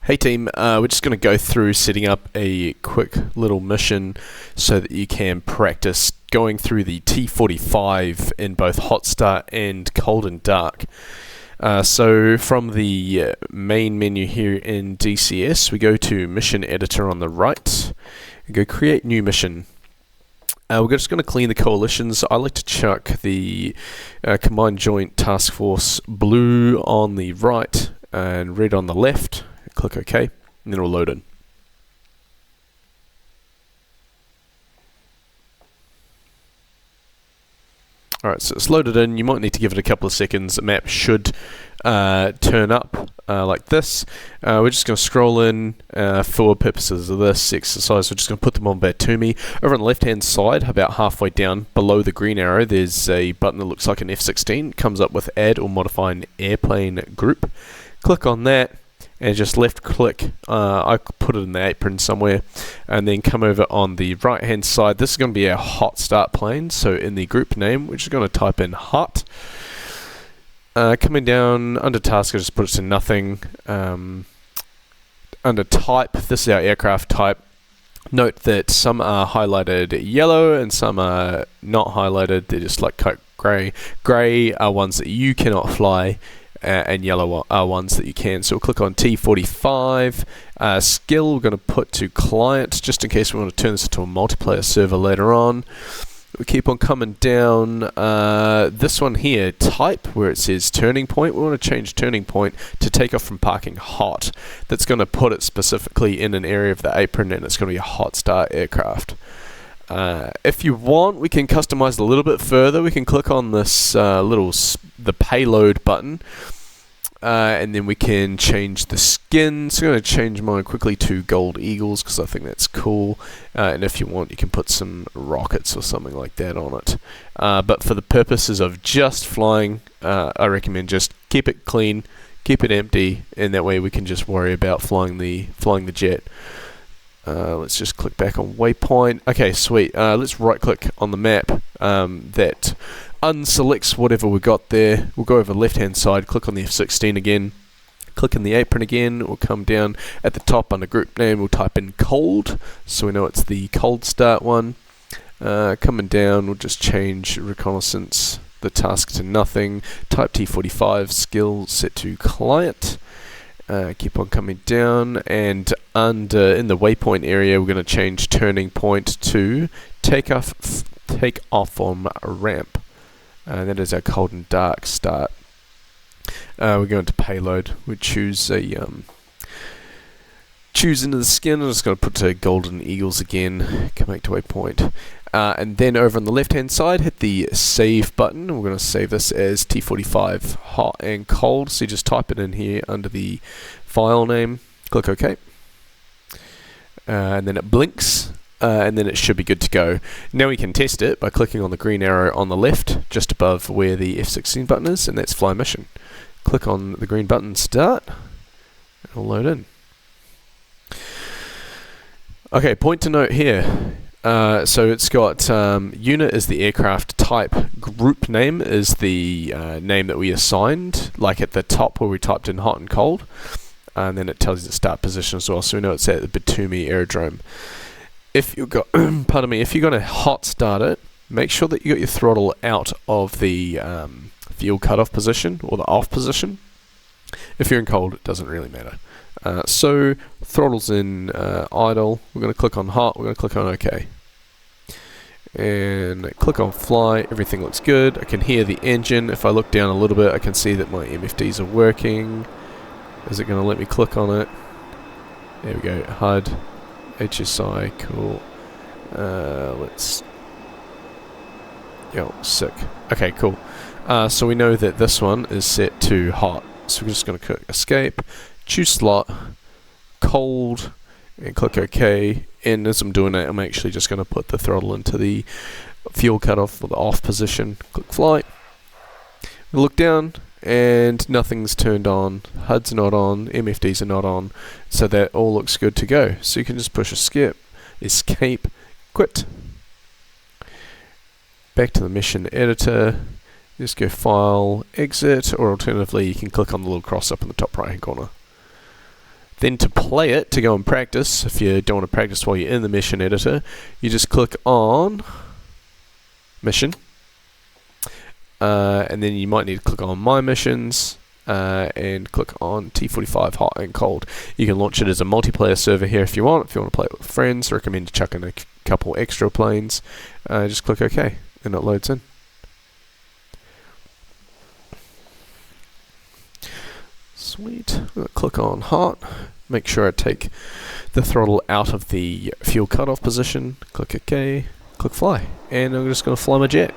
Hey team, we're just going to go through setting up a quick little mission so that you can practice going through the T-45 in both hot start and cold and dark. So from the main menu here in DCS, we go to mission editor on the right, and go create new mission. We're just going to clean the coalitions. I like to chuck the Combined Joint Task Force blue on the right and red on the left. Click OK, and then it'll load in. Alright, so it's loaded in. You might need to give it a couple of seconds. The map should turn up like this. We're just going to scroll in for purposes of this exercise. We're just going to put them on Batumi. Over on the left hand side, about halfway down below the green arrow, there's a button that looks like an F-16. It comes up with add or modify an airplane group. Click on that. And just left click, I put it in the apron somewhere, and then come over on the right hand side. This is going to be our hot start plane, so in the group name we're just going to type in hot. Coming down under task, I just put it to nothing. Under type, this is our aircraft type. Note that some are highlighted yellow and some are not highlighted, they're just like grey. Grey are ones that you cannot fly, and yellow are ones that you can. So we'll click on T-45. Skill we're going to put to client, just in case we want to turn this into a multiplayer server later on. We keep on coming down. This one here, type, where it says turning point, we want to change turning point to take off from parking hot. That's going to put it specifically in an area of the apron, and it's going to be a hot start aircraft. If you want, we can customize a little bit further. We can click on this the payload button, and then we can change the skin. So I'm going to change mine quickly to gold eagles because I think that's cool. And if you want, you can put some rockets or something like that on it. But for the purposes of just flying, I recommend just keep it clean, keep it empty, and that way we can just worry about flying the jet. Let's just click back on waypoint. Okay, sweet. Let's right click on the map that unselects whatever we got there. We'll go over left hand side, click on the F-16 again, click in the apron again. We'll come down at the top under group name, we'll type in cold, so we know it's the cold start one. Coming down, we'll just change reconnaissance, the task to nothing, type T-45, skill set to client. Keep on coming down, and under in the waypoint area we're going to change turning point to take off on ramp. That is our cold and dark start. We're going to payload. We choose into the skin. I'm just going to put to golden eagles again. Come back to waypoint. And then over on the left hand side, hit the save button. We're going to save this as T-45 hot and cold. So you just type it in here under the file name, click OK. And then it blinks, and then it should be good to go. Now we can test it by clicking on the green arrow on the left, just above where the F-16 button is, and that's fly mission. Click on the green button, start, it'll load in. Okay, point to note here. So it's got unit is the aircraft type, group name is the name that we assigned, like at the top where we typed in hot and cold, and then it tells you the start position as well, so we know it's at the Batumi aerodrome. If you've got, pardon me, if you're going to hot start it, make sure that you got your throttle out of the fuel cutoff position or the off position. If you're in cold, it doesn't really matter. So throttle's in idle. We're going to click on hot. We're going to click on OK, and click on fly. Everything looks good. I can hear the engine. If I look down a little bit, I can see that my MFDs are working. Is it going to let me click on it? There we go. HUD, HSI, cool. Let's. Yo, sick. Okay, cool. So we know that this one is set to hot. So we're just going to click escape. Choose slot, cold, and click OK. And as I'm doing that, I'm actually just going to put the throttle into the fuel cutoff or the off position. Click fly. We look down, and nothing's turned on. HUD's not on. MFDs are not on. So that all looks good to go. So you can just push escape, quit. Back to the mission editor. Just go file, exit, or alternatively you can click on the little cross up in the top right hand corner. Then to play it, to go and practice, if you don't want to practice while you're in the mission editor, you just click on mission, and then you might need to click on my missions, and click on T-45 hot and cold. You can launch it as a multiplayer server here if you want. If you want to play it with friends, I recommend you chuck in a couple extra planes. Just click OK, and it loads in. Sweet. Click on hot. Make sure I take the throttle out of the fuel cutoff position. Click OK. Click fly. And I'm just going to fly my jet.